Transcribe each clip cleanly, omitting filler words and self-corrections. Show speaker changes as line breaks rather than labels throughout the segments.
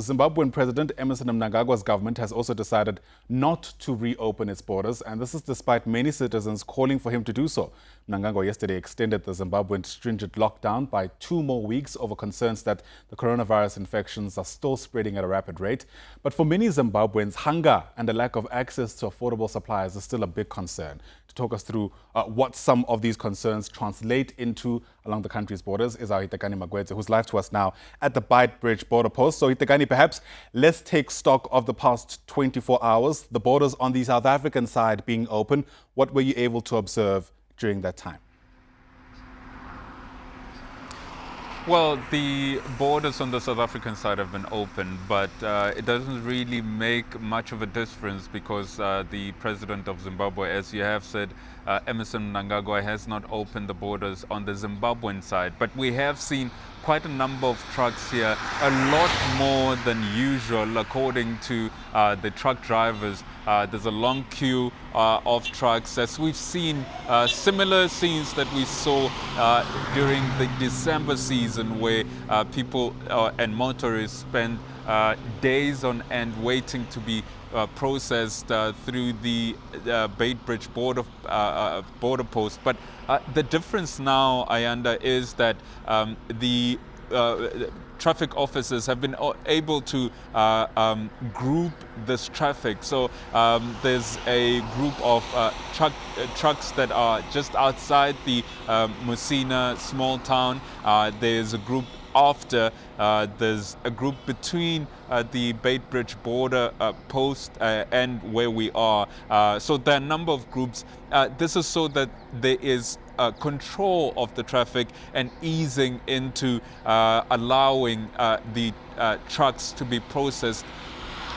Zimbabwean President Emerson Mnangagwa's government has also decided not to reopen its borders, and this is despite many citizens calling for him to do so. Mnangagwa yesterday extended the Zimbabwean stringent lockdown by 2 more weeks over concerns that the coronavirus infections are still spreading at a rapid rate. But for many Zimbabweans, hunger and a lack of access to affordable supplies is still a big concern. To talk us through what some of these concerns translate into along the country's borders is our Hitekani Magwedze, who's live to us now at the Bridge border post. So Hitekani, perhaps let's take stock of the past 24 hours, the borders on the South African side being open. What were you able to observe during that time?
Well, the borders on the South African side have been open, but it doesn't really make much of a difference because the president of Zimbabwe, as you have said, Emerson Mnangagwa, has not opened the borders on the Zimbabwean side. But we have seen quite a number of trucks here, a lot more than usual, according to the truck drivers. There's a long queue of trucks, as we've seen similar scenes that we saw during the December season, where people and motorists spend days on end waiting to be processed through the Bridge border post. But the difference now, Ayanda, is that the traffic officers have been able to group this traffic. So there's a group of trucks that are just outside the Musina small town. There's a group after, there's a group between the Bridge border post and where we are. So there are a number of groups. This is so that there is control of the traffic and easing into allowing the trucks to be processed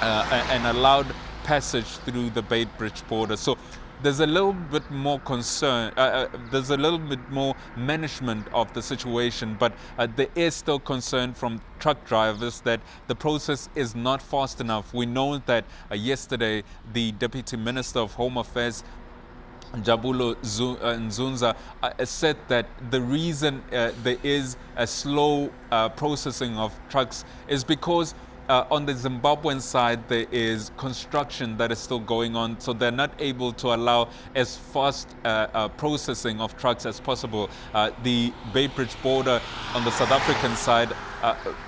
and allowed passage through the Bridge border. So there's a little bit more concern, there's a little bit more management of the situation, but there is still concern from truck drivers that the process is not fast enough. We know that yesterday the Deputy Minister of Home Affairs, Jabulo Nzunza, said that the reason there is a slow processing of trucks is because on the Zimbabwean side, there is construction that is still going on, so they're not able to allow as fast processing of trucks as possible. The Bridge border on the South African side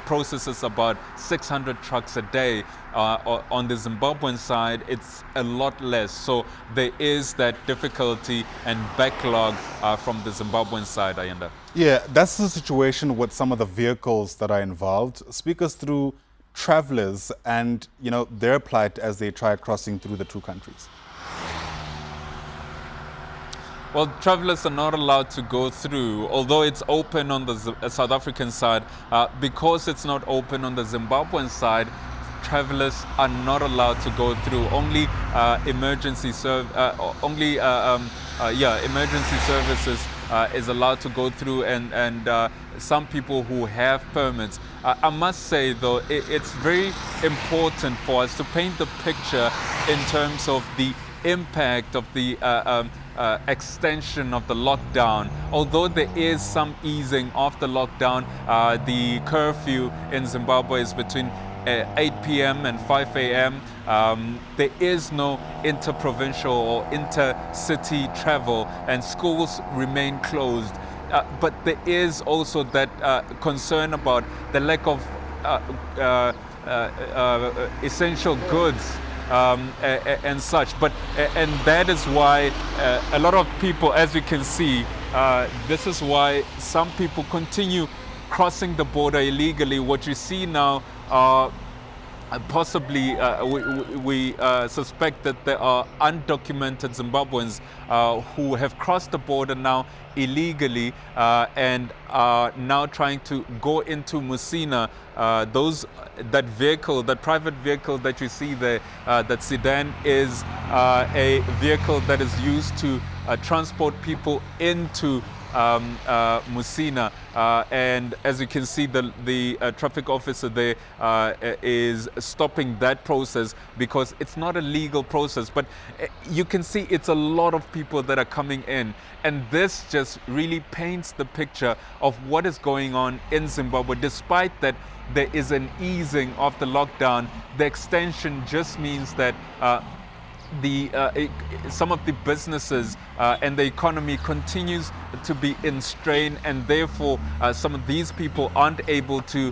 processes about 600 trucks a day. On the Zimbabwean side, it's a lot less. So there is that difficulty and backlog from the Zimbabwean side, Ayanda.
Yeah, that's the situation with some of the vehicles that are involved. Speak us through travelers and their plight as they try crossing through the two countries.
Well, travelers are not allowed to go through, although it's open on the South African side. Because it's not open on the Zimbabwean side, travelers are not allowed to go through. Only emergency services is allowed to go through, and some people who have permits. I must say, though, it's very important for us to paint the picture in terms of the impact of the extension of the lockdown. Although there is some easing of the lockdown, the curfew in Zimbabwe is between 8 p.m. and 5 a.m. There is no interprovincial or intercity travel, and schools remain closed. But there is also that concern about the lack of essential goods and such. But and that is why a lot of people, as you can see, this is why some people continue crossing the border illegally. What you see now are possibly we suspect that there are undocumented Zimbabweans who have crossed the border now illegally and are now trying to go into Musina. That private vehicle that you see there, that sedan, is a vehicle that is used to transport people into Musina, and as you can see, the traffic officer there is stopping that process because it's not a legal process. But you can see it's a lot of people that are coming in, and this just really paints the picture of what is going on in Zimbabwe. Despite that there is an easing of the lockdown, the extension just means that some of the businesses and the economy continues to be in strain, and therefore some of these people aren't able to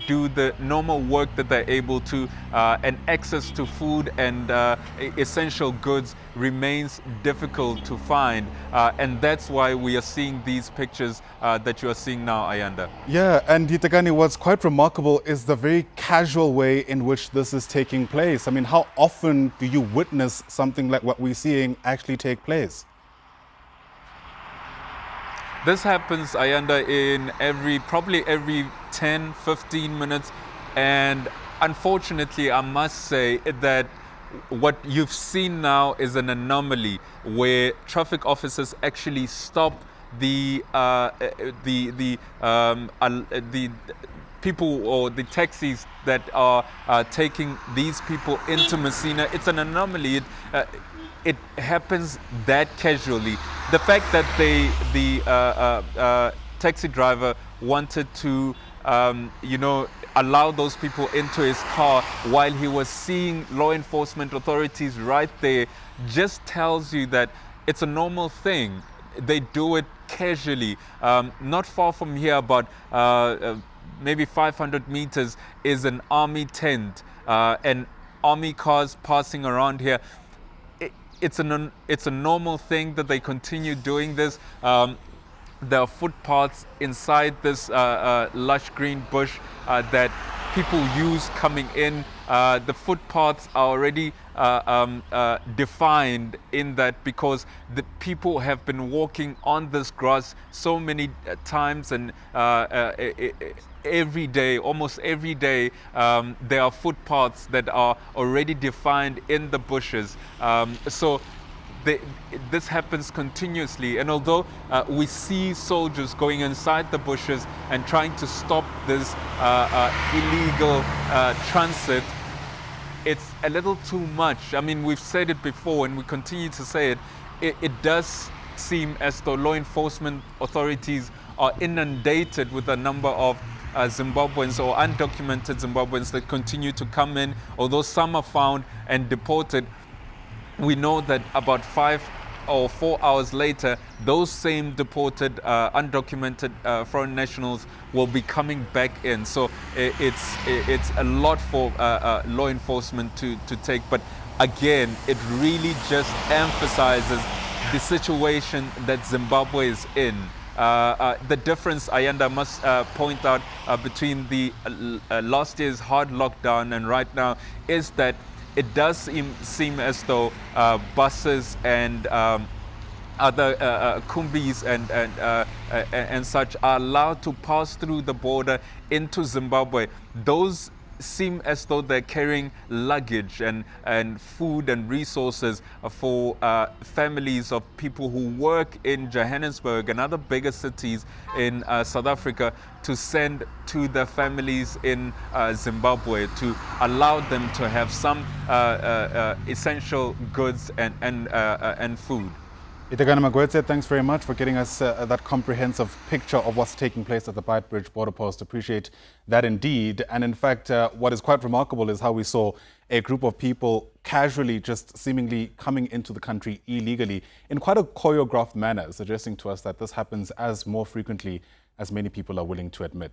do the normal work that they're able to, and access to food and essential goods remains difficult to find, and that's why we are seeing these pictures that you are seeing now, Ayanda.
Yeah, and Yitekani, what's quite remarkable is the very casual way in which this is taking place. I mean, how often do you witness something like what we're seeing actually take place?
This happens, Ayanda, in probably every 10, 15 minutes. And unfortunately, I must say that what you've seen now is an anomaly where traffic officers actually stop the people or the taxis that are taking these people into Messina. It's an anomaly. It happens that casually. The fact that the taxi driver wanted to, allow those people into his car while he was seeing law enforcement authorities right there just tells you that it's a normal thing. They do it casually. Not far from here, about maybe 500 meters, is an army tent, and army cars passing around here. It's a normal thing that they continue doing this. There are footpaths inside this lush green bush that people use coming in. The footpaths are already defined in that because the people have been walking on this grass so many times, and every day, almost every day, there are footpaths that are already defined in the bushes. So this happens continuously, and although we see soldiers going inside the bushes and trying to stop this illegal transit, it's a little too much. I mean, we've said it before and we continue to say it. It does seem as though law enforcement authorities are inundated with a number of Zimbabweans or undocumented Zimbabweans that continue to come in. Although some are found and deported, we know that about 5 or 4 hours later, those same deported, undocumented foreign nationals will be coming back in. So it's a lot for law enforcement to take. But again, it really just emphasizes the situation that Zimbabwe is in. The difference, Ayanda, must point out between the last year's hard lockdown and right now is that it does seem as though buses and other kumbis and such are allowed to pass through the border into Zimbabwe. Those seem as though they're carrying luggage and food and resources for families of people who work in Johannesburg and other bigger cities in South Africa to send to their families in Zimbabwe to allow them to have some essential goods and food.
Yitekani Magwetse, thanks very much for getting us that comprehensive picture of what's taking place at the Beitbridge border post. Appreciate that indeed. And in fact, what is quite remarkable is how we saw a group of people casually just seemingly coming into the country illegally in quite a choreographed manner, suggesting to us that this happens as more frequently as many people are willing to admit.